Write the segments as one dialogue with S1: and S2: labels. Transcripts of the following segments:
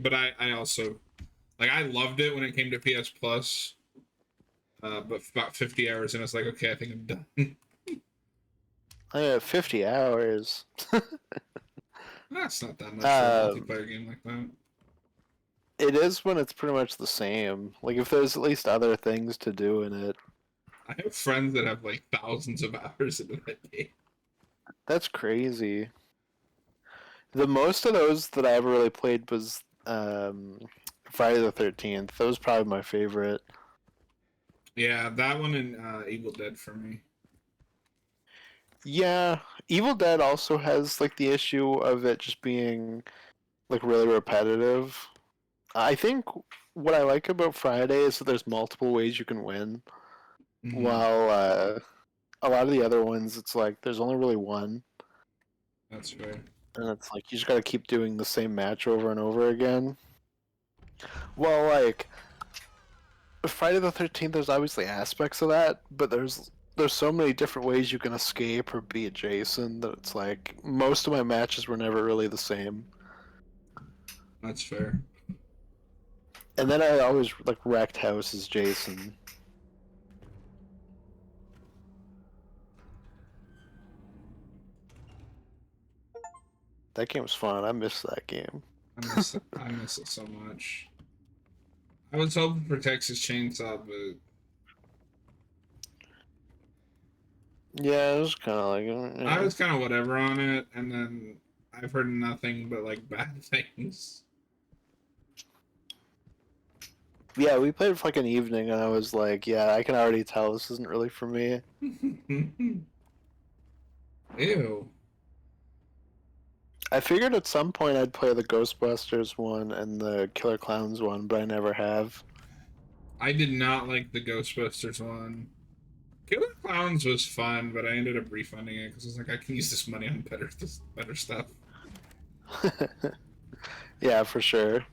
S1: but I also like I loved it when it came to PS Plus. But about 50 hours, and I was like, okay, I think I'm done.
S2: I have 50 hours.
S1: That's not that much for a
S2: Um,
S1: multiplayer game like that.
S2: it is when it's pretty much the same. Like, if there's at least other things to do in it.
S1: I have friends that have like thousands of hours into that game.
S2: That's crazy. The most of those that I ever really played was Friday the 13th. That was probably my favorite.
S1: Yeah, that one and Evil Dead for me.
S2: Yeah, Evil Dead also has like the issue of it just being like really repetitive. I think what I like about Friday is that there's multiple ways you can win,
S1: Mm-hmm.
S2: while a lot of the other ones, it's like there's only really one,
S1: That's fair.
S2: and it's like you just got to keep doing the same match over and over again. Well, like Friday the 13th, there's obviously aspects of that, but there's so many different ways you can escape or beat Jason that it's like most of my matches were never really the same.
S1: That's fair.
S2: And then I always like wrecked house as Jason. That game was fun. I missed that game.
S1: I miss it so much. I was hoping for Texas Chainsaw, but
S2: Yeah, it was kind of like
S1: I was kind of whatever on it, and then I've heard nothing but like bad things.
S2: yeah, we played for like an evening, and I was like, yeah, I can already tell this isn't really for me.
S1: Ew.
S2: I figured at some point I'd play the Ghostbusters one and the Killer Clowns one, but I never have.
S1: I did not like the Ghostbusters one. Killer Clowns was fun, but I ended up refunding it because I was like, I can use this money on better stuff.
S2: Yeah, for sure.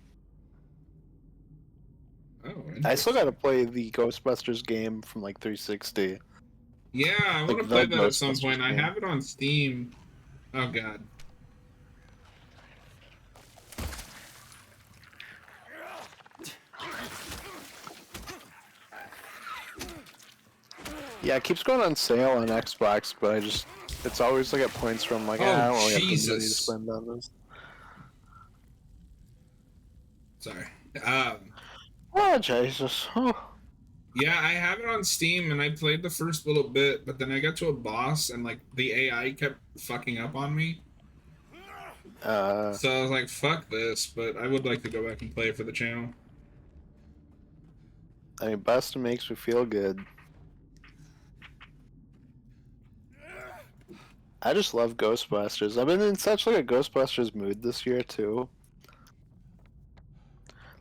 S1: Oh,
S2: I still got to
S1: interesting.
S2: play the Ghostbusters game from like 360,
S1: Yeah, I want
S2: like
S1: to
S2: the
S1: play that at some point.
S2: Ghostbusters
S1: I
S2: game.
S1: have it on Steam. Oh god.
S2: Yeah, it keeps going on sale on Xbox, but it's always like at points where I'm like,
S1: Oh
S2: I don't really have the money to
S1: Jesus.
S2: spend on this.
S1: Sorry.
S2: Oh, Jesus. Oh.
S1: Yeah, I have it on Steam and I played the first little bit, but then I got to a boss and like the AI kept fucking up on me.
S2: Uh,
S1: So I was like, fuck this, but I would like to go back and play it for the channel.
S2: I mean, Bustin' makes me feel good. I just love Ghostbusters. I've been in such like a Ghostbusters mood this year too.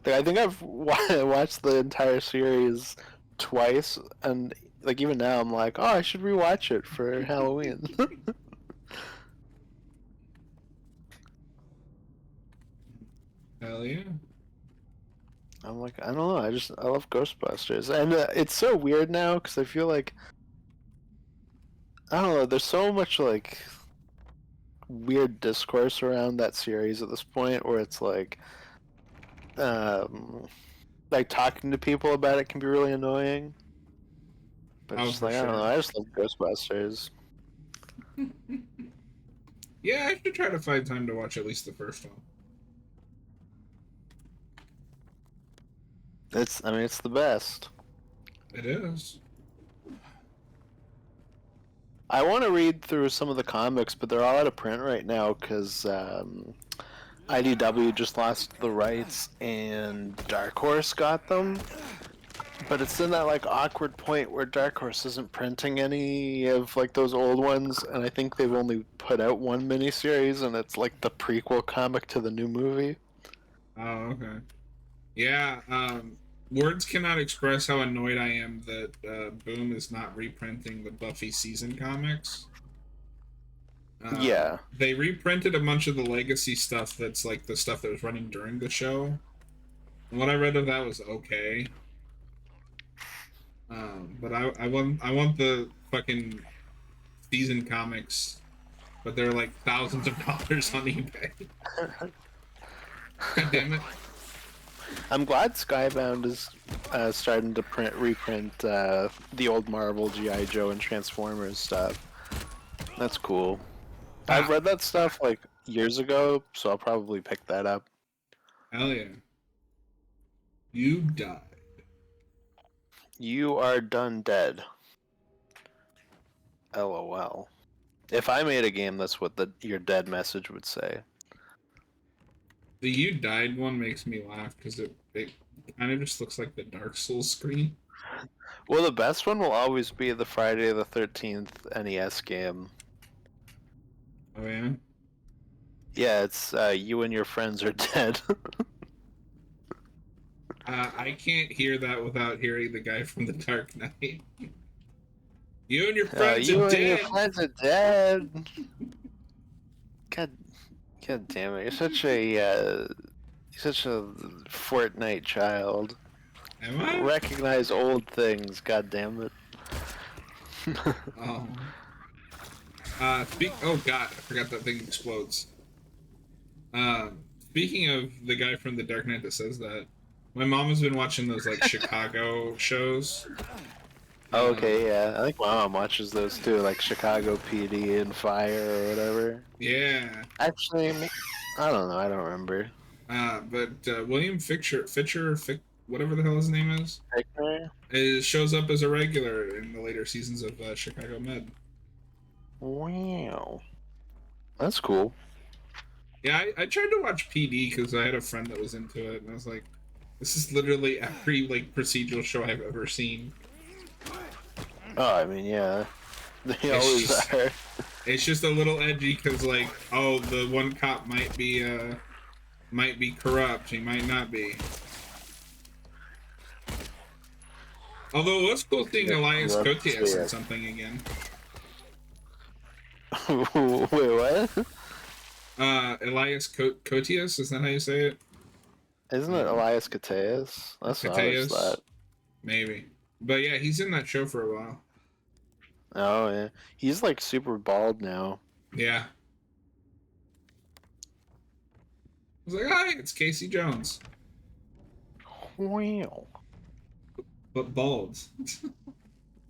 S2: Like, I think I've watched the entire series twice, and like even now I'm like, oh, I should rewatch it for Halloween.
S1: Hell yeah.
S2: I'm like, I don't know. I love Ghostbusters, and it's so weird now because I feel like I don't know. There's so much like weird discourse around that series at this point, where it's um, like talking to people about it can be really annoying. But it's
S1: Oh,
S2: just
S1: for
S2: like I don't know.
S1: sure.
S2: I just love Ghostbusters.
S1: Yeah, I should try to find time to watch at least the first one.
S2: I mean, it's the best.
S1: It is.
S2: I want to read through some of the comics, but they're all out of print right now because IDW just lost the rights and Dark Horse got them. But it's in that like awkward point where Dark Horse isn't printing any of like those old ones, and I think they've only put out one miniseries, and it's like the prequel comic to the new movie.
S1: Oh, okay. Yeah, words cannot express how annoyed I am that Boom is not reprinting the Buffy season comics.
S2: Yeah,
S1: They reprinted a bunch of the legacy stuff that's like the stuff that was running during the show. And what I read of that was okay. But I want the fucking season comics, but they're like thousands of dollars on eBay. God damn it.
S2: I'm glad Skybound is starting to reprint the old Marvel, G.I. Joe, and Transformers stuff. That's cool. I've
S1: Ah,
S2: read that stuff like years ago, so I'll probably pick that up.
S1: hell yeah. You died.
S2: You are done dead. LOL. If I made a game, that's what your dead message would say.
S1: The "you died" one makes me laugh because it kind of just looks like the Dark Souls screen.
S2: Well, the best one will always be the Friday the 13th NES game.
S1: Oh yeah.
S2: Yeah, it's you and your friends are dead.
S1: I can't hear that without hearing the guy from The Dark Knight. You and your friends are
S2: You and your
S1: dead.
S2: friends are dead. God, God damn it! You're such a Fortnite child.
S1: Am I?
S2: Recognize old things. God damn it.
S1: Oh. Oh god, I forgot that thing explodes. Speaking of the guy from The Dark Knight that says that, my mom has been watching those like Chicago shows.
S2: Okay, yeah. I think my mom watches those too, like Chicago PD and Fire or whatever.
S1: Yeah.
S2: Actually, I don't know. I don't remember.
S1: But William whatever the hell his name
S2: Victor?
S1: shows up as a regular in the later seasons of Chicago Med.
S2: Wow. That's cool.
S1: Yeah, I tried to watch PD because I had a friend that was into it, and I was like, this is literally every like procedural show I've ever seen.
S2: Oh, I mean, yeah. They
S1: It's
S2: always
S1: just
S2: are.
S1: it's just a little edgy because like, oh, the one cop might be corrupt, he might not be. Although it was cool seeing
S2: Yeah,
S1: Elias
S2: corrupt,
S1: Koteas in
S2: yeah.
S1: something again.
S2: Wait, what?
S1: Elias Koteas, is that how you say it?
S2: Isn't it
S1: Um,
S2: Elias Koteas? That's what I always
S1: Koteas,
S2: thought.
S1: maybe. But yeah, he's in that show for a while.
S2: Oh, yeah. He's like super bald now.
S1: Yeah. I was like, hi, it's Casey Jones,
S2: Wow.
S1: but bald.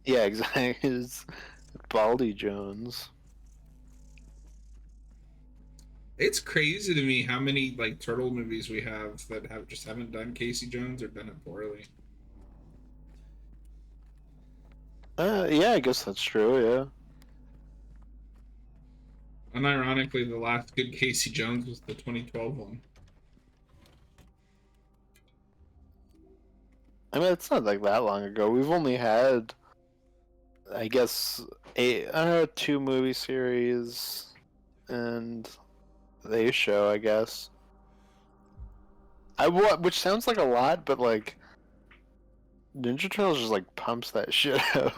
S2: Yeah, exactly. It's Baldy Jones.
S1: It's crazy to me how many like turtle movies we have that haven't done Casey Jones or done it poorly.
S2: Yeah, I guess that's true, yeah.
S1: Unironically, the last good Casey Jones was the 2012 one.
S2: I mean, it's not like that long ago. We've only had, I guess, I don't know, 2 movie series and the show, I guess. Which sounds like a lot, but like Ninja Turtles just like pumps that shit out.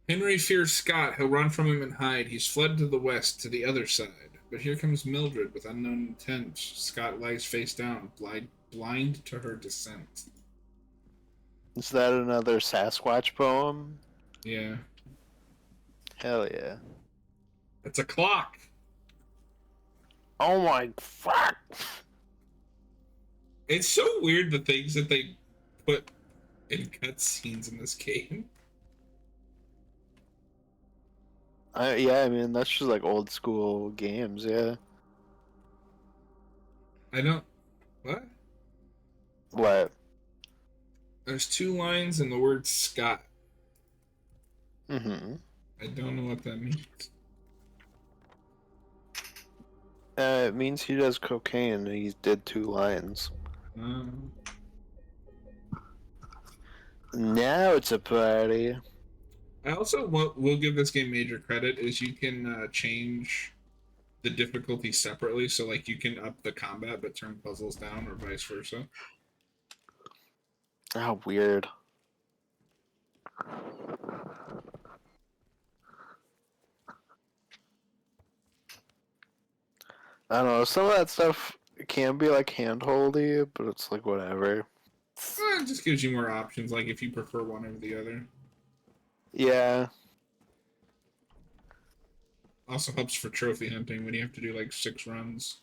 S1: Henry fears Scott. He'll run from him and hide. He's fled to the west, to the other side. But here comes Mildred with unknown intent. Scott lies face down, blind to her descent.
S2: Is that another Sasquatch poem?
S1: Yeah.
S2: Hell yeah.
S1: It's a clock.
S2: Oh my fuck!
S1: It's so weird the things that they put in cutscenes in this game.
S2: Yeah, I mean that's just like old school games, yeah.
S1: I don't. What?
S2: What?
S1: There's 2 lines in the word Scott.
S2: Mm-hmm.
S1: I don't know what that means.
S2: It means he does cocaine and he did 2 lines.
S1: Um,
S2: Now it's a party.
S1: I also will give this game major credit is you can change the difficulty separately, so like you can up the combat but turn puzzles down, or vice versa.
S2: How weird. I don't know, some of that stuff can be like handholdy, but it's like whatever.
S1: It just gives you more options, like if you prefer one over the other.
S2: Yeah.
S1: Also helps for trophy hunting when you have to do like 6 runs.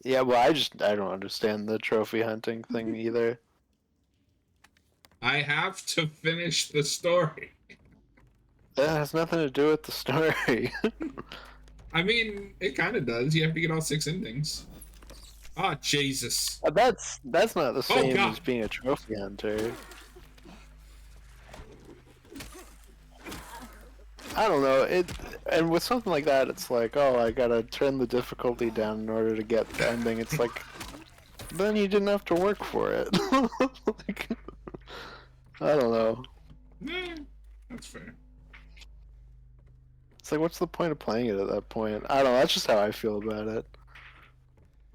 S2: Yeah, well, I don't understand the trophy hunting thing either.
S1: I have to finish the story.
S2: That has nothing to do with the story.
S1: I mean, it kind of does. You have to get all 6 endings. Ah, Jesus.
S2: That's not the
S1: Oh,
S2: same
S1: God.
S2: as being a trophy hunter. I don't know. And with something like that, it's like, oh, I gotta turn the difficulty down in order to get the ending. It's like, then you didn't have to work for it. Like, I don't know.
S1: Nah, that's fair.
S2: It's like, what's the point of playing it at that point? I don't know. That's just how I feel about it.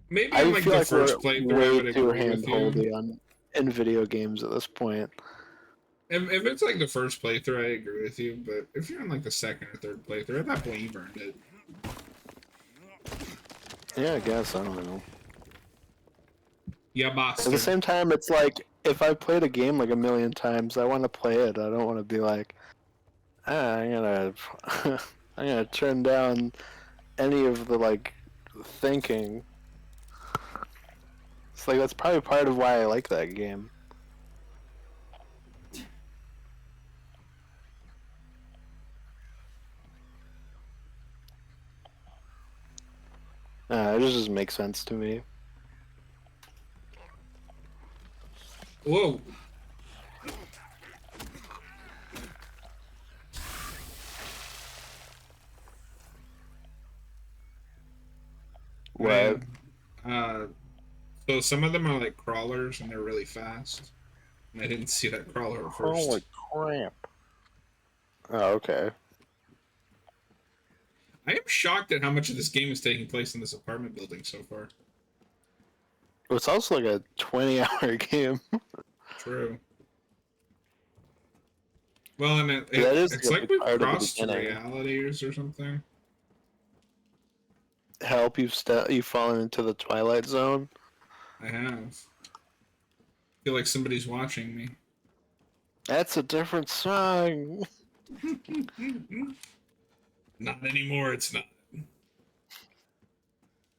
S1: Maybe in
S2: I
S1: like
S2: feel
S1: the
S2: like we're
S1: first playthrough, I
S2: way
S1: would
S2: too
S1: agree with you.
S2: hand-holdy on in video games at this point.
S1: If it's like the first playthrough, I agree with you. But if you're in like the second or third playthrough, at that point, you've earned it.
S2: Yeah, I guess. I don't know.
S1: Yeah,
S2: At the
S1: bastard.
S2: same time, it's like, if I've played a game like a million times, I want to play it. I don't want to be like, I'm gonna, I'm gonna turn down any of the like thinking. It's like that's probably part of why I like that game. It just makes sense to me.
S1: Whoa.
S2: What?
S1: Man. So some of them are like crawlers and they're really fast. And I didn't see that crawler at
S2: Holy
S1: first.
S2: crap! Oh, okay.
S1: I am shocked at how much of this game is taking place in this apartment building so far.
S2: It's also like a 20-hour game.
S1: True. Well, and
S2: That is
S1: it's
S2: the
S1: like
S2: only
S1: we've
S2: part of the
S1: crossed
S2: beginning.
S1: realities or something.
S2: Help you've fallen into the Twilight Zone.
S1: I have. Feel like somebody's watching me.
S2: That's a different song.
S1: Not anymore, it's not.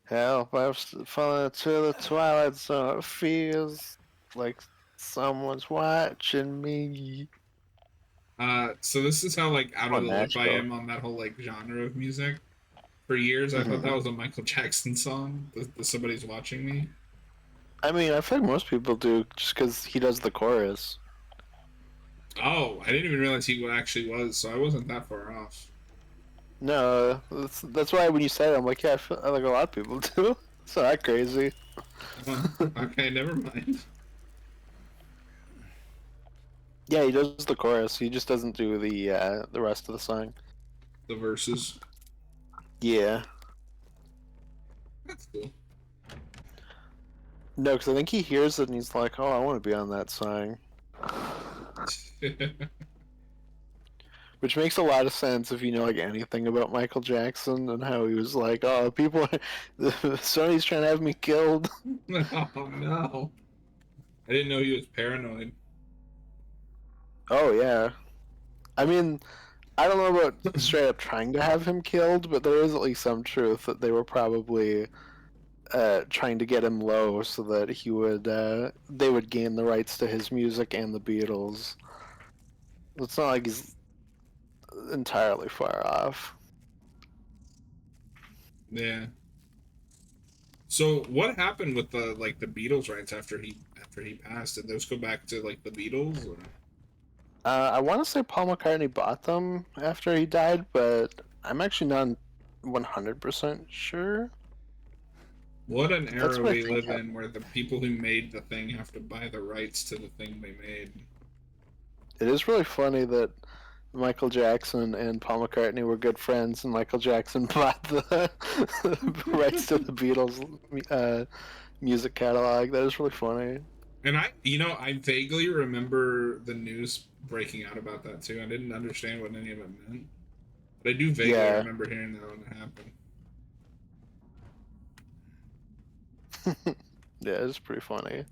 S2: Help, I've fallen into the Twilight Zone. It feels like someone's watching me.
S1: So this is how like out
S2: Oh,
S1: of the loop I
S2: Nashville.
S1: am on that whole like genre of music. For years, I thought
S2: Hmm.
S1: that was a Michael Jackson song. The Somebody's Watching Me.
S2: I mean, I feel like most people do just because he does the chorus.
S1: Oh, I didn't even realize he actually was, so I wasn't that far off.
S2: No, that's why when you said it, I'm like, yeah, I feel like a lot of people do. It's not that crazy.
S1: Okay, never mind.
S2: Yeah, he does the chorus. He just doesn't do the rest of the song.
S1: The verses.
S2: Yeah.
S1: That's cool.
S2: No, because I think he hears it and he's like, oh, I want to be on that song. Which makes a lot of sense if you know like anything about Michael Jackson and how he was like, oh, Sony's trying to have me killed.
S1: Oh no. I didn't know he was paranoid.
S2: Oh yeah. I mean, I don't know about straight up trying to have him killed, but there is at least some truth that they were probably trying to get him low so that they would gain the rights to his music and the Beatles. It's not like he's entirely far off.
S1: Yeah. So what happened with the Beatles rights after he passed? Did those go back to like the Beatles or
S2: I want to say Paul McCartney bought them after he died, but I'm actually not 100% sure.
S1: what an
S2: That's
S1: era
S2: what I
S1: we
S2: think
S1: live in
S2: happened.
S1: where the people who made the thing have to buy the rights to the thing they made.
S2: It is really funny that Michael Jackson and Paul McCartney were good friends, and Michael Jackson bought the rights to the Beatles music catalog. That is really funny.
S1: And I vaguely remember the news breaking out about that too. I didn't understand what any of it meant, but I do vaguely
S2: Yeah.
S1: remember hearing that when it happened.
S2: Yeah, it's pretty funny.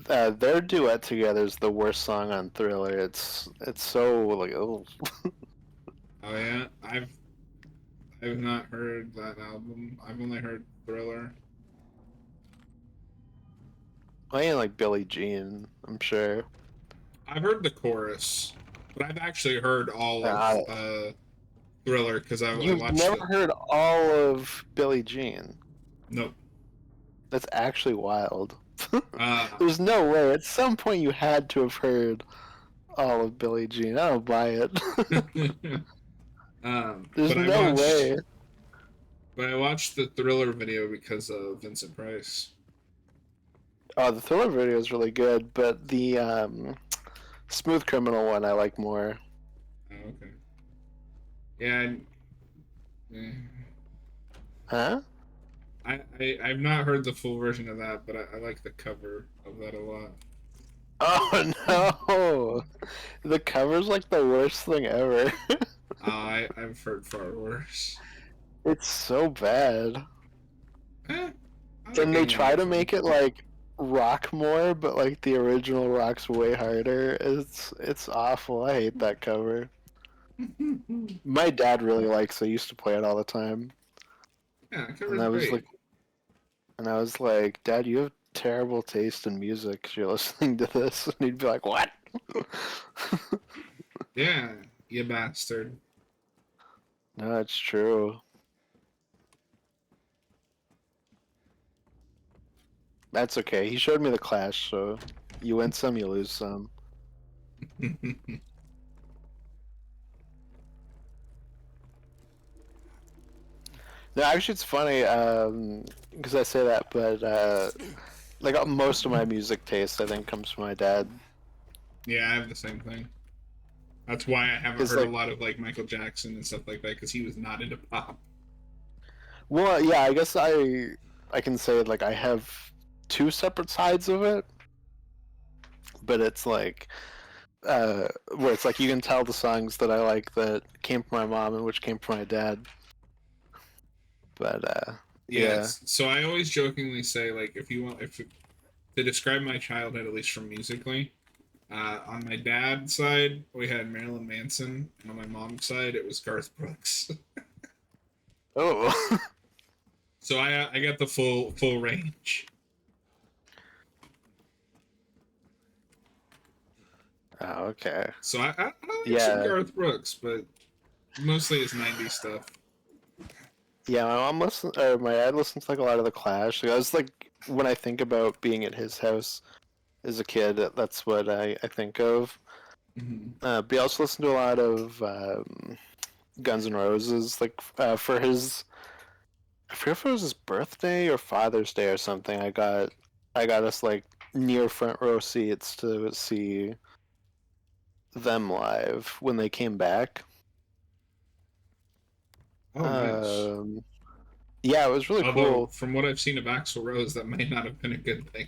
S1: Uh,
S2: Their duet together is the worst song on Thriller. It's so like, oh.
S1: Oh yeah, I've not heard that album. I've only heard Thriller.
S2: I ain't like Billie Jean, I'm sure.
S1: I've heard the chorus, but I've actually heard all of
S2: Uh,
S1: Thriller because I
S2: you've
S1: watched
S2: never
S1: it.
S2: heard all of Billie Jean.
S1: Nope.
S2: That's actually wild.
S1: Uh,
S2: There's no way. At some point, you had to have heard all of Billie Jean. I don't buy it. There's
S1: but
S2: no way.
S1: I watched the Thriller video because of Vincent Price.
S2: Oh, the Thriller video is really good, but the Smooth Criminal one I like more.
S1: Oh, okay. Yeah. Eh.
S2: Huh?
S1: I've not heard the full version of that, but I like the cover of that a lot.
S2: Oh no! The cover's like the worst thing ever.
S1: I've heard far worse.
S2: It's so bad.
S1: Eh, I like
S2: And they
S1: Ain't No
S2: try to
S1: Different.
S2: make it like rock more, but like the original rock's way harder. It's awful. I hate that cover. My dad really likes it. He used to play it all the time.
S1: Yeah, the
S2: And
S1: cover's
S2: I was
S1: great.
S2: like Dad, you have terrible taste in music 'cause you're listening to this. And he'd be like, what?
S1: Yeah, you bastard.
S2: No, it's true. That's okay. He showed me the Clash, so you win some, you lose some. No, actually, it's funny because I say that, but like most of my music taste, I think, comes from my dad.
S1: Yeah, I have the same thing. That's why I haven't
S2: Because
S1: heard a
S2: like,
S1: lot of like Michael Jackson and stuff like that because he was not into pop.
S2: well, yeah, I guess I can say like I have two separate sides of it, but it's like where it's like you can tell the songs that I like that came from my mom and which came from my dad. But yeah.
S1: Yes. So I always jokingly say like if you want if to describe my childhood at least from musically, on my dad's side we had Marilyn Manson, and on my mom's side it was Garth Brooks.
S2: Oh.
S1: So I got the full range.
S2: Oh, okay.
S1: So I like some
S2: Yeah.
S1: Garth Brooks, but mostly his '90s stuff.
S2: Yeah, my mom listens, or my dad listens to like a lot of the Clash. Like, I was like, when I think about being at his house as a kid, that's what I think of.
S1: Hmm.
S2: But he also listened to a lot of Guns N' Roses, like for his, I forget if it was his birthday or Father's Day or something. I got us like near front row seats to see them live when they came back.
S1: Oh, nice.
S2: Um, yeah, it was really
S1: Although
S2: cool.
S1: from what I've seen of Axl Rose, that might not have been a good thing.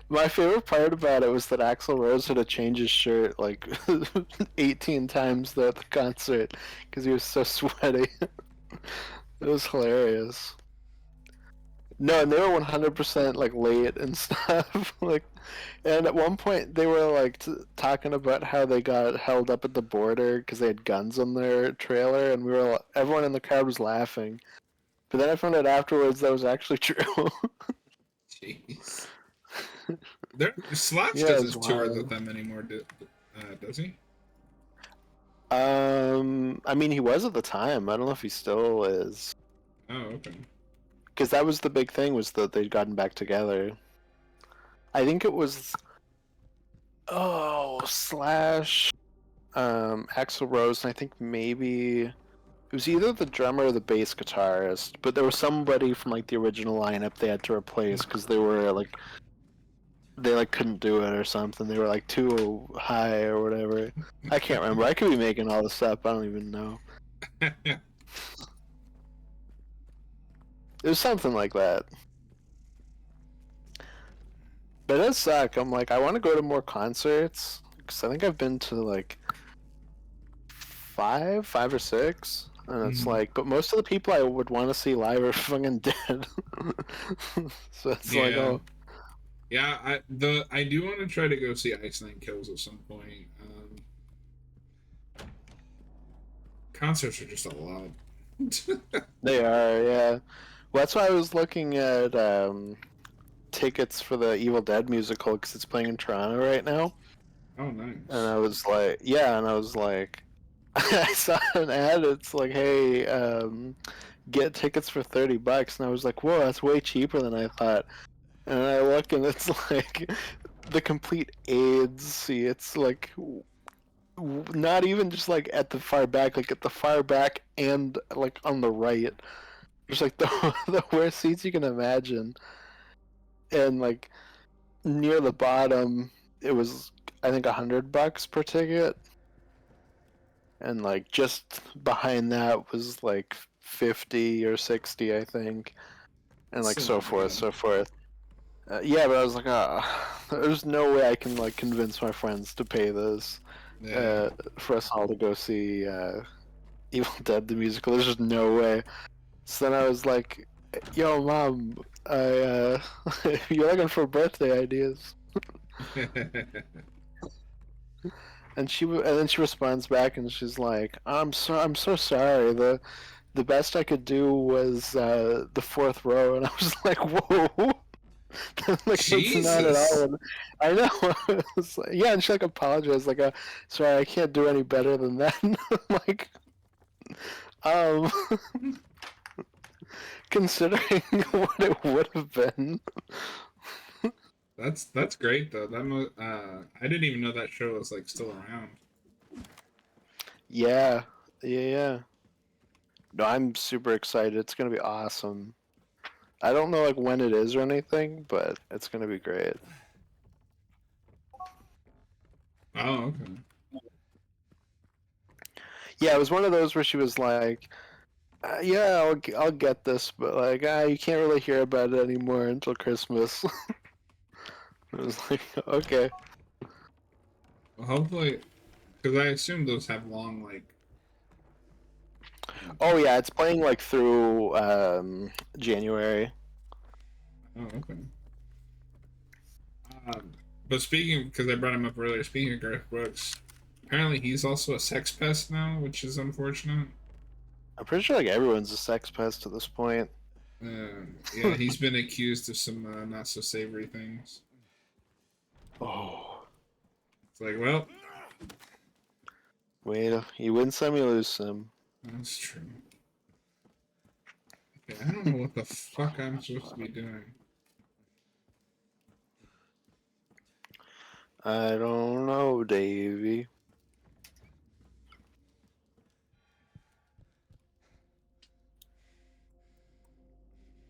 S2: My favorite part about it was that Axl Rose had to change his shirt like 18 times throughout the concert because he was so sweaty. It was hilarious. No, and they were 100% like late and stuff. Like, and at one point they were like talking about how they got held up at the border because they had guns on their trailer, and everyone in the crowd was laughing. But then I found out afterwards that was actually true.
S1: Jeez. There, Slash
S2: Yeah, it was
S1: doesn't tour with
S2: wild.
S1: them anymore, does he?
S2: I mean, he was at the time. I don't know if he still is.
S1: Oh, okay.
S2: Because that was the big thing, was that they'd gotten back together. I think it was Slash, Axl Rose, and I think maybe it was either the drummer or the bass guitarist. But there was somebody from like the original lineup they had to replace because they like couldn't do it or something. They were like too high or whatever. I can't remember. I could be making all this up. I don't even know. It was something like that. But it does suck. I'm like, I want to go to more concerts because I think I've been to like five or six, and it's
S1: Mhm.
S2: like, but most of the people I would want to see live are fucking dead. So it's like,
S1: Yeah,
S2: oh,
S1: yeah. I do want to try to go see Ice Nine Kills at some point. concerts are just a lot.
S2: They are, yeah. Well, that's why I was looking at tickets for the Evil Dead musical because it's playing in Toronto right now.
S1: Oh,
S2: And
S1: nice.
S2: I was like, yeah, and I was like, I saw an ad. It's like, hey, get tickets for $30, and I was like, whoa, that's way cheaper than I thought. And I look, and it's like the complete AIDS. See, it's like not even just like at the far back, like at the far back and like on the right, just like the the worst seats you can imagine. And like near the bottom, it was I think $100 per ticket, and like just behind that was like 50 or 60, I think, and like
S1: Still
S2: so
S1: not
S2: forth,
S1: bad.
S2: so forth. Yeah, but I was like, there's no way I can like convince my friends to pay this
S1: Yeah.
S2: uh, for us all to go see Evil Dead the musical. There's just no way. So then I was like, "Yo, mom, you're looking for birthday ideas?" And then she responds back, and she's like, I'm so sorry. The best I could do was the fourth row," and I was like, "Whoa." Like that's not at
S1: Jesus.
S2: all. I know. It's like, yeah, and she like apologized, like, "Sorry, I can't do any better than that." I'm like, um, considering what it would have been.
S1: That's great though. I didn't even know that show was like still around.
S2: Yeah, yeah. No, I'm super excited. It's gonna be awesome. I don't know like when it is or anything, but it's gonna be great.
S1: Oh, okay.
S2: Yeah, it was one of those where she was like, "Yeah, I'll get this, but like, you can't really hear about it anymore until Christmas." I was like, "Okay."
S1: Well, hopefully, because I assume those have long
S2: Oh yeah, it's playing like through January.
S1: oh, okay. Um, but speaking, because I brought him up earlier, speaking of Garth Brooks, apparently he's also a sex pest now, which is unfortunate.
S2: I'm pretty sure like everyone's a sex pest at this point.
S1: Yeah, he's been accused of some not so savory things.
S2: Oh,
S1: It's like, well,
S2: wait, you win some, you lose some.
S1: that's true. Okay, I don't know what the fuck I'm supposed to be doing.
S2: I don't know, Davey.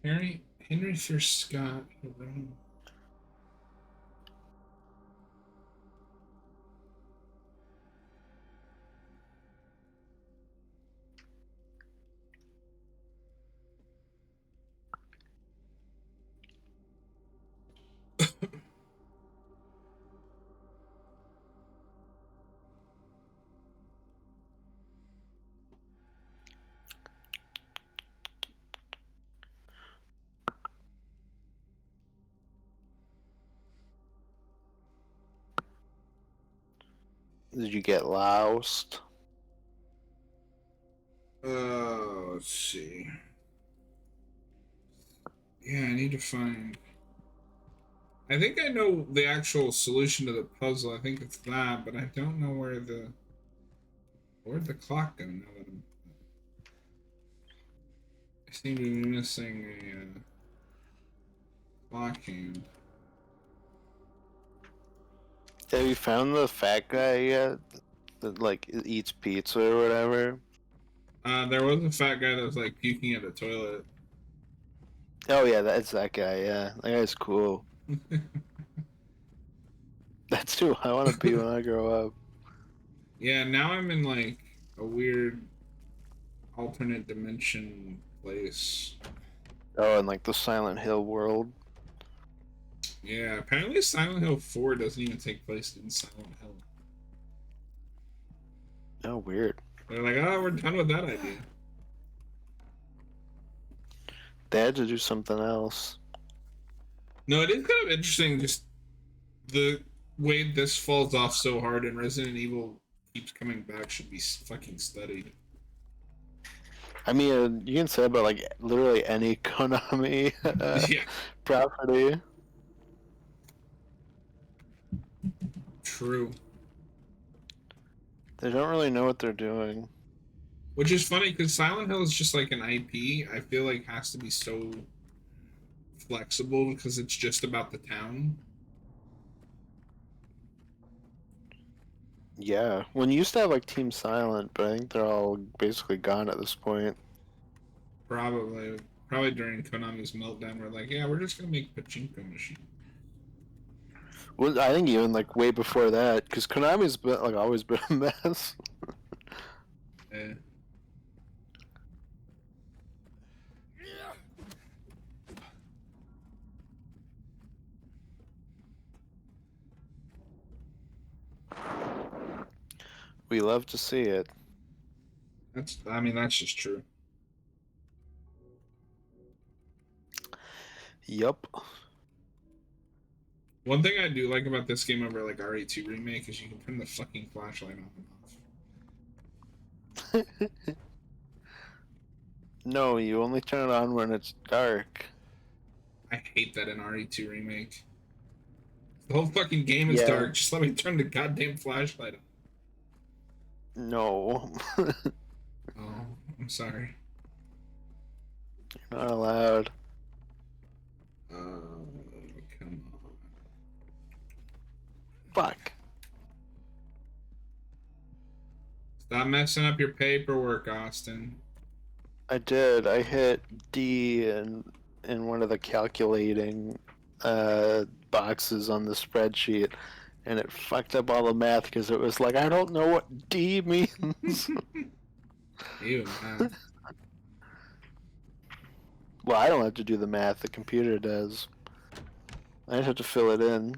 S1: Henry Fear Scott.
S2: Did you get loused?
S1: Let's see. Yeah, I need to find. I think I know the actual solution to the puzzle. I think it's that, but I don't know where'd the clock go now that I seem to be missing a clock hand.
S2: Have you found the fat guy yet? That like eats pizza or whatever?
S1: There was a fat guy that was like puking at a toilet.
S2: Oh yeah, that's that guy. Yeah, that guy's cool. That's who I want to be when I grow up.
S1: Yeah, now I'm in like a weird alternate dimension place.
S2: Oh, and like the Silent Hill world.
S1: Yeah, apparently Silent Hill 4 doesn't even take place in Silent Hill.
S2: Oh, weird.
S1: They're like, oh, we're done with that idea.
S2: They had to do something else.
S1: No, it is kind of interesting just the way this falls off so hard and Resident Evil keeps coming back should be fucking studied.
S2: I mean, you can say about like literally any Konami
S1: Yeah,
S2: property.
S1: true.
S2: They don't really know what they're doing.
S1: Which is funny because Silent Hill is just like an IP. I feel like has to be so flexible because it's just about the town.
S2: Yeah, when you used to have like Team Silent, but I think they're all basically gone at this point.
S1: Probably during Konami's meltdown, we're like, yeah, we're just gonna make pachinko machine.
S2: Well, I think even like way before that, because Konami's been like always been a mess.
S1: Yeah.
S2: We love to see it.
S1: I mean, that's just true.
S2: Yup.
S1: One thing I do like about this game over like RE2 remake is you can turn the fucking flashlight on and off.
S2: No, you only turn it on when it's dark.
S1: I hate that in RE2 remake. The whole fucking game is
S2: Yeah.
S1: dark. Just let me turn the goddamn flashlight on.
S2: No.
S1: Oh, I'm sorry.
S2: Not allowed.
S1: Come on.
S2: Fuck.
S1: Stop messing up your paperwork, Austin.
S2: I did. I hit D in one of the calculating boxes on the spreadsheet, and it fucked up all the math because it was like I don't know what D means.
S1: Ew, man.
S2: Well, I don't have to do the math. The computer does. I just have to fill it in.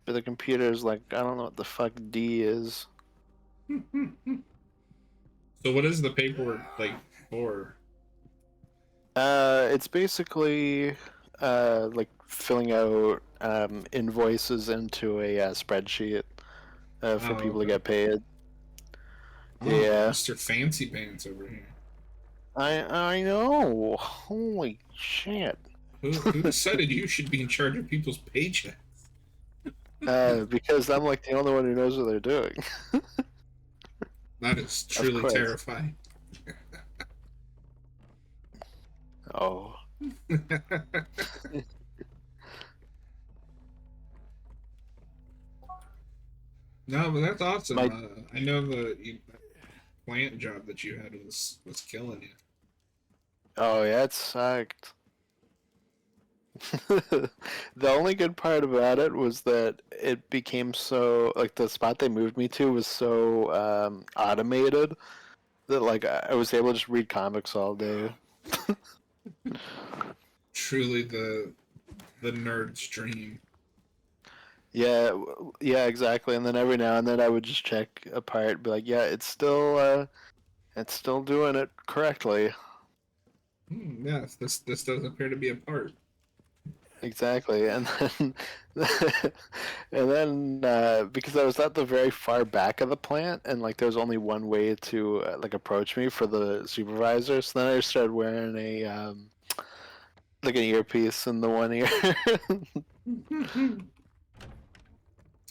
S2: But the computer's like, I don't know what the fuck D is.
S1: So what is the paperwork like for?
S2: It's basically like filling out invoices into a spreadsheet for
S1: Oh,
S2: people to
S1: okay.
S2: get paid.
S1: Oh,
S2: Yeah,
S1: Mr. Fancy Pants over here.
S2: I know. Holy shit.
S1: Who decided you should be in charge of people's paychecks?
S2: Because I'm like the only one who knows what they're doing.
S1: That is
S2: Of
S1: truly
S2: course.
S1: terrifying.
S2: Oh.
S1: No, but that's awesome.
S2: My
S1: I know that plant job that you had was killing you.
S2: Oh yeah, it sucked. The only good part about it was that it became so like the spot they moved me to was so automated that like I was able to just read comics all day.
S1: Truly the nerd's dream.
S2: Yeah, yeah, exactly. And then every now and then I would just check a part, be like, yeah, it's still doing it correctly.
S1: Yes, this does appear to be a part.
S2: Exactly. And then and then because I was at the very far back of the plant and like there was only one way to like approach me for the supervisor, so then I just started wearing a like an earpiece in the one ear.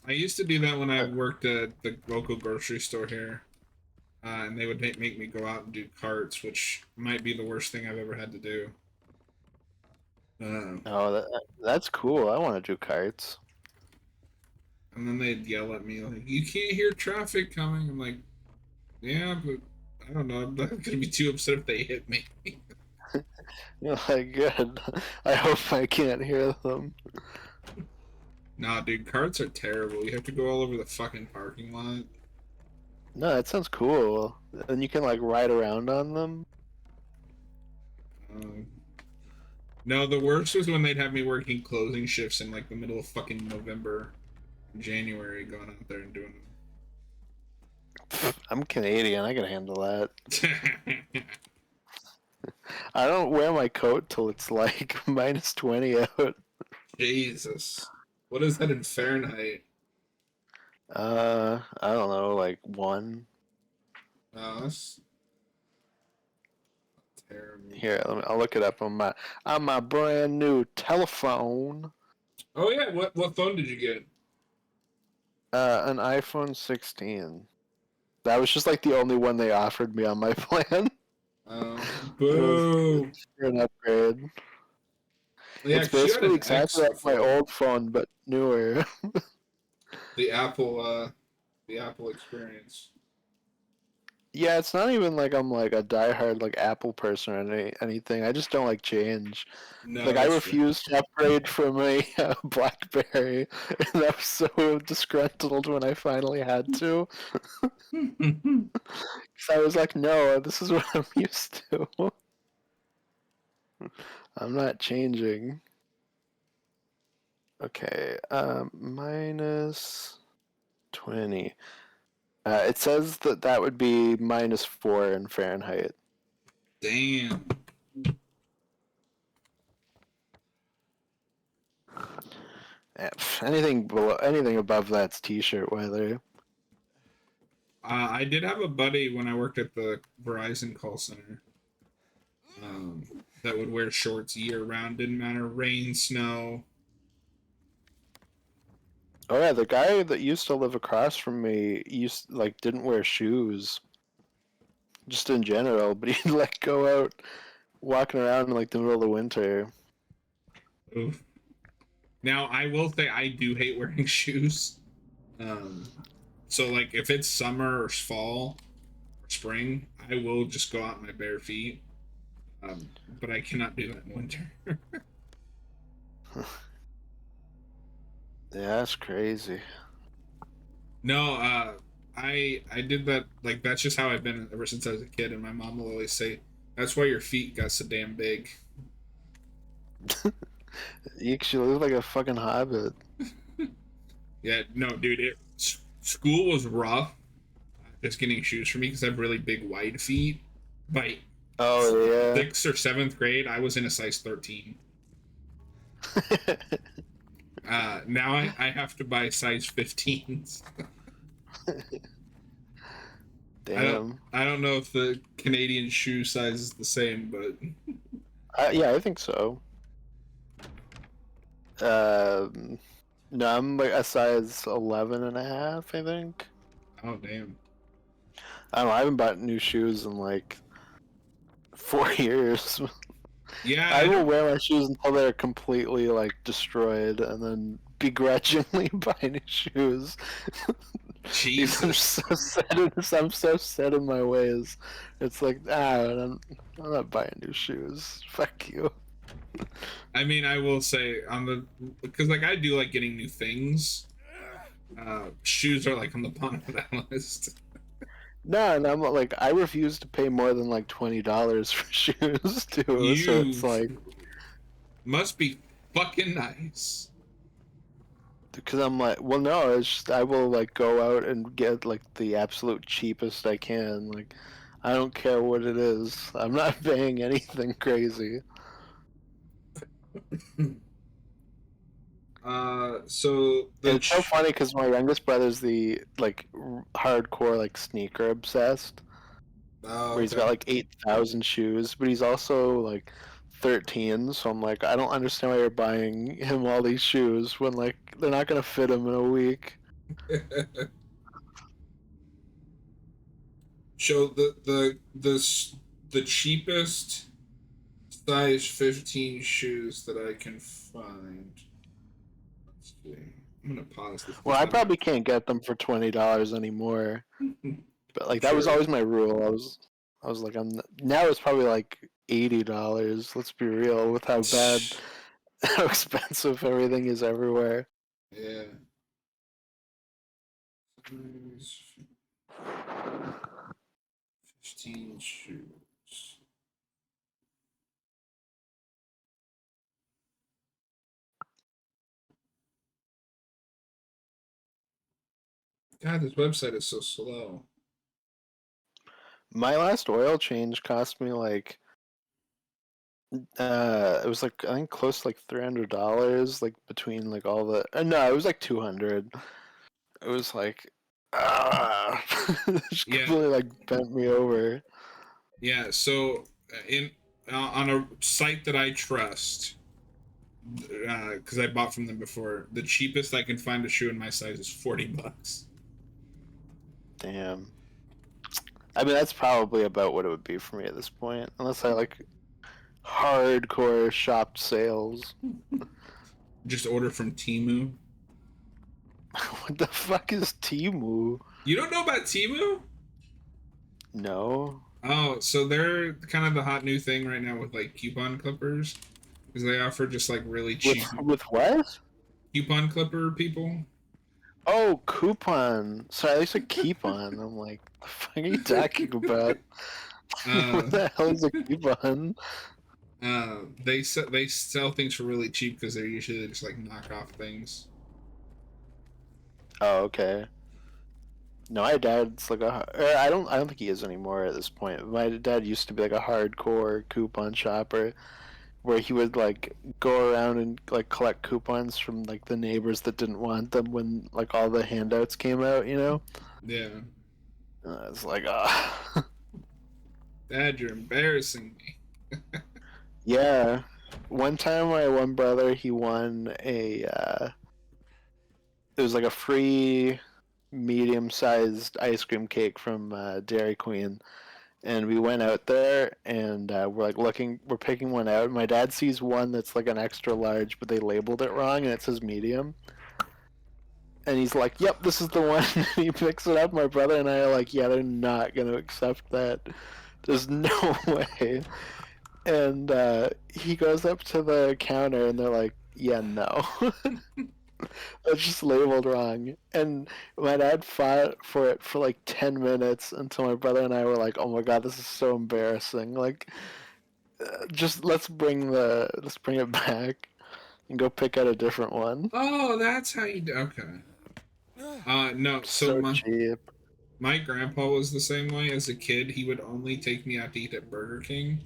S1: I used to do that when I worked at the local grocery store here, and they would make me go out and do carts, which might be the worst thing I've ever had to do. Uh,
S2: Oh, that's cool. I want to do carts.
S1: and then they'd yell at me like, "You can't hear traffic coming." I'm like, "Yeah, but I don't know. I'm not gonna be too upset if they hit me."
S2: You're like, good. I hope I can't hear them.
S1: Nah, dude, carts are terrible. You have to go all over the fucking parking lot.
S2: No, that sounds cool. And you can like ride around on them.
S1: Um, no, the worst was when they'd have me working closing shifts in like the middle of fucking November, January, going out there and doing
S2: I'm Canadian. I can handle that.
S1: them.
S2: I don't wear my coat till it's like -20 out.
S1: Jesus, what is that in Fahrenheit?
S2: I don't know, like one.
S1: That's
S2: Here, I'll look it up on my brand new telephone.
S1: Oh yeah, what phone did you get?
S2: An iPhone 16. That was just like the only one they offered me on my plan. It was
S1: Boo.
S2: for an upgrade.
S1: Yeah,
S2: It's
S1: 'cause you had
S2: basically
S1: an
S2: exactly
S1: X
S2: like my
S1: before.
S2: old phone, but newer.
S1: The Apple experience.
S2: Yeah, it's not even like I'm like a diehard like Apple person or anything. I just don't like change.
S1: No,
S2: Like I
S1: that's fair.
S2: refused to upgrade from a BlackBerry, and I was so disgruntled when I finally had to. So I was like, no, this is what I'm used to. I'm not changing. Okay, minus 20. It says that that would be -4 in Fahrenheit.
S1: Damn.
S2: Anything below, anything above that's t-shirt weather.
S1: I did have a buddy when I worked at the Verizon call center that would wear shorts year round, didn't matter rain, snow.
S2: Oh yeah, the guy that used to live across from me used like didn't wear shoes, just in general, but he'd like go out walking around in like the middle of the winter.
S1: Oof. Now I will say I do hate wearing shoes. Um, so like if it's summer or fall or spring, I will just go out in my bare feet. But I cannot do that in winter.
S2: Yeah, that's crazy.
S1: No, I did that like that's just how I've been ever since I was a kid, and my mom will always say that's why your feet got so damn big.
S2: You actually look like a fucking hobbit.
S1: Yeah, no, dude, school was rough. Just getting shoes for me because I have really big wide feet. By
S2: Oh
S1: sixth or seventh grade, I was in a size 13.
S2: yeah.
S1: Now I have to buy size 15s. I don't
S2: Damn.
S1: I don't know if the Canadian shoe size is the same, but
S2: Yeah, I think so. Um, no, I'm like a size 11 and a half, I think.
S1: oh damn.
S2: I don't know, I haven't bought new shoes in like 4 years.
S1: Yeah,
S2: I
S1: I
S2: will
S1: don't.
S2: wear my shoes until they're completely like destroyed, and then begrudgingly buy new shoes. Because
S1: Jesus.
S2: I'm so set in my ways. It's like I'm not buying new shoes. Fuck you.
S1: I mean, I will say on the because like I do like getting new things. Shoes are like on the bottom of that list.
S2: No, and I'm like I refuse to pay more than like $20 for shoes too. So it's
S1: You
S2: like
S1: must be fucking nice.
S2: because I'm like, well, no, it's just I will like go out and get like the absolute cheapest I can. Like I don't care what it is. I'm not paying anything crazy.
S1: So
S2: And
S1: the
S2: it's so funny because my youngest brother's the like hardcore like sneaker obsessed,
S1: oh,
S2: where he's got
S1: okay.
S2: like 8,000 shoes, but he's also like 13. So I'm like, I don't understand why you're buying him all these shoes when like they're not gonna fit him in a week.
S1: So the cheapest size 15 shoes that I can find. Let's see. I'm gonna pause this
S2: Well,
S1: because
S2: I
S1: I might.
S2: probably can't get them for $20 anymore. But like that was
S1: Sure.
S2: always my rule. I was like, now it's probably like $80. Let's be real with how bad, how expensive everything is everywhere.
S1: Yeah. Size 15 shoes. God, this website is so slow.
S2: My last oil change cost me like it was like I think close to like $300, like between like all the no, it was like 200. It was like it just
S1: Yeah,
S2: completely like bent me over.
S1: yeah. So in on a site that I trust, because I bought from them before. The cheapest I can find a shoe in my size is $40.
S2: Damn. I mean, that's probably about what it would be for me at this point, unless I like hardcore shop sales.
S1: Just order from Temu.
S2: What the fuck is Timu?
S1: You don't know about Temu?
S2: No.
S1: Oh, so they're kind of the hot new thing right now with like coupon clippers, because they offer just like really cheap
S2: With what?
S1: coupon clipper people.
S2: Oh, coupon. Sorry, at least a coupon. I'm like, the fuck are you talking about? What
S1: Uh,
S2: the hell is a coupon?
S1: they sell things for really cheap because they're usually just like knockoff things.
S2: Oh, okay. No, my dad's like I don't think he is anymore at this point. My dad used to be like a hardcore coupon shopper where he would like go around and like collect coupons from like the neighbors that didn't want them when like all the handouts came out, you know?
S1: Yeah,
S2: It's like, ah.
S1: Dad, you're embarrassing me.
S2: Yeah. One time my one brother, he won a it was like a free medium-sized ice cream cake from Dairy Queen, and we went out there and we're like we're picking one out. My dad sees one that's like an extra large, but they labeled it wrong and it says medium. And he's like, "Yep, this is the one." And he picks it up. My brother and I are like, "Yeah, they're not gonna accept that. There's no way." And he goes up to the counter and they're like, "Yeah, no." It's just labeled wrong. And my dad fought for it for like 10 minutes until my brother and I were like, oh my god, this is so embarrassing. Like, just let's bring it back and go pick out a different one.
S1: Oh, that's how you do. Okay. No. So
S2: So cheap.
S1: my grandpa was the same way. As a kid, he would only take me out to eat at Burger King,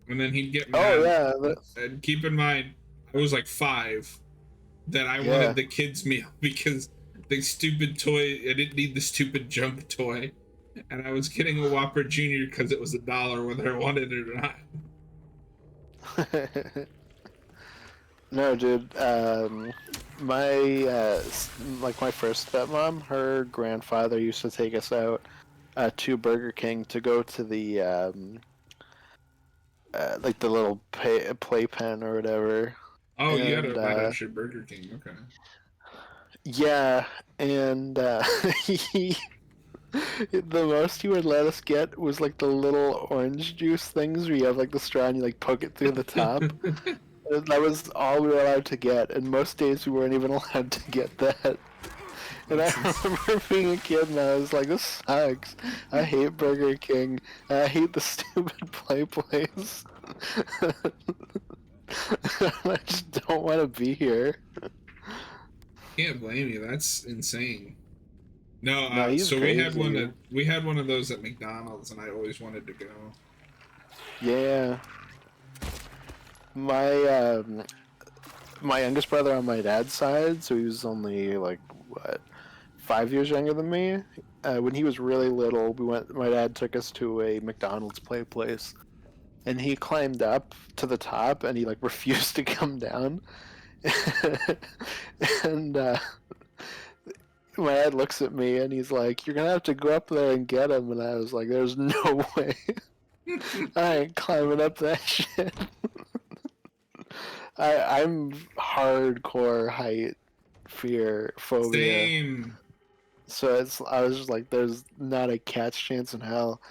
S1: and then he'd get
S2: Oh
S1: mad.
S2: yeah,
S1: And keep in mind, I was like 5, that I
S2: yeah.
S1: wanted the kids meal because the stupid toy. I didn't need the stupid junk toy, and I was getting a Whopper Junior because it was $1, whether I wanted it or not.
S2: No, dude. My like my first stepmom, her grandfather used to take us out to Burger King to go to the like the little playpen or whatever.
S1: Oh, you had
S2: And
S1: a that at your Burger King. Okay.
S2: yeah, and he the most he would let us get was like the little orange juice things where you have like the straw and you like poke it through the top. That was all we were allowed to get, and most days we weren't even allowed to get that. And I remember being a kid and I was like, this sucks. I hate Burger King. I hate the stupid play place. I just don't want to be here.
S1: Can't blame you. That's insane. No,
S2: No, he's
S1: so
S2: crazy.
S1: we had one of those at McDonald's, and I always wanted to go.
S2: Yeah. My my youngest brother on my dad's side, so he was only like what 5 years younger than me. When he was really little, we went. My dad took us to a McDonald's play place, and he climbed up to the top, and he like refused to come down. And my dad looks at me, and he's like, "You're gonna have to go up there and get him." And I was like, "There's no way. I ain't climbing up that shit." I'm hardcore height fear phobia.
S1: Same.
S2: So I was just like, there's not a cat's chance in hell.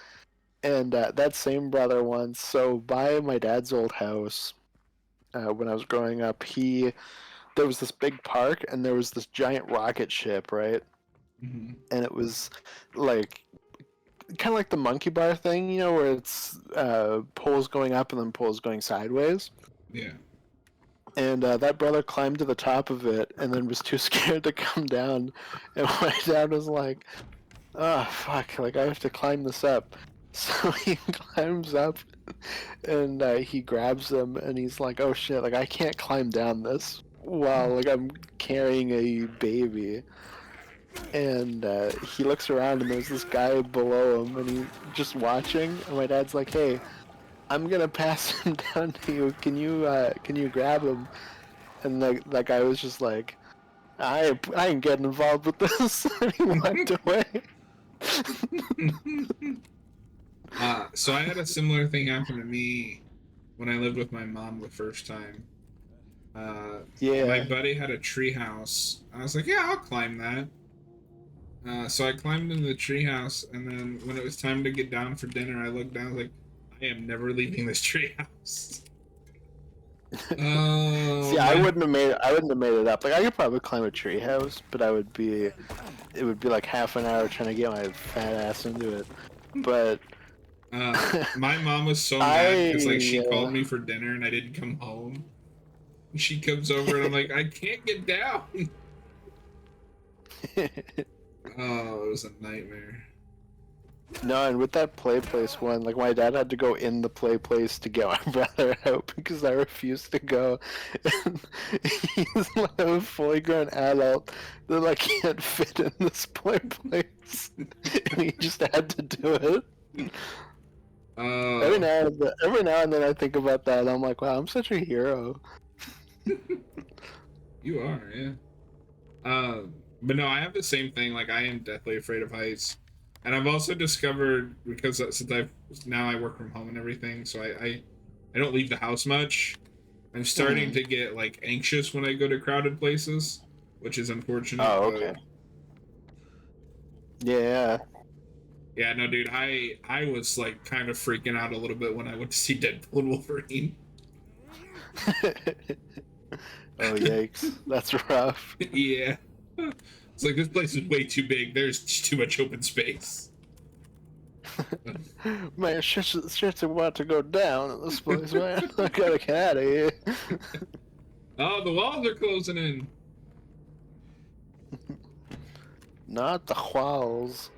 S2: And that same brother once, so by my dad's old house, when I was growing up, there was this big park and there was this giant rocket ship, right?
S1: Hmm.
S2: And it was like kind of like the monkey bar thing, you know, where it's poles going up and then poles going sideways.
S1: Yeah.
S2: And that brother climbed to the top of it and then was too scared to come down. And my dad was like, oh, fuck, like I have to climb this up. So he climbs up and he grabs them and he's like, oh shit, like I can't climb down this while like I'm carrying a baby. And he looks around and there's this guy below him and he's just watching. And my dad's like, hey, I'm gonna pass him down to you. Can you grab him? And that guy was just like, I ain't getting involved with this. And he walked away.
S1: So I had a similar thing happen to me when I lived with my mom the first time. My
S2: Yeah.
S1: buddy had a tree house. I was like, yeah, I'll climb that. So I climbed into the treehouse, and then when it was time to get down for dinner, I looked down, I was like, I am never leaving this treehouse.
S2: See,
S1: Oh,
S2: I
S1: my.
S2: wouldn't have made it up. Like I could probably climb a treehouse, but it would be like half an hour trying to get my fat ass into it. But
S1: My mom was so mad because like she called me for dinner and I didn't come home. She comes over and I'm like, I can't get down. Oh, it was a nightmare.
S2: No, and with that play place one, like my dad had to go in the play place to get my brother out because I refused to go. And he's like a fully grown adult that like can't fit in this play place, and he just had to do it.
S1: Oh,
S2: Every now and then I think about that. And I'm like, wow, I'm such a hero.
S1: you are, yeah. But no, I have the same thing. Like, I am deathly afraid of heights, and I've also discovered because since I work from home and everything, so I don't leave the house much. I'm starting to get like anxious when I go to crowded places, which is unfortunate.
S2: Oh,
S1: but
S2: okay. Yeah.
S1: yeah, no, dude, I was like kind of freaking out a little bit when I went to see Deadpool and Wolverine.
S2: Oh, yikes. That's rough.
S1: Yeah, it's like this place is way too big. There's too much open space.
S2: Man, shit's about to go down in this place, man. I gotta get out of here.
S1: Oh, the walls are closing in.
S2: Not the walls.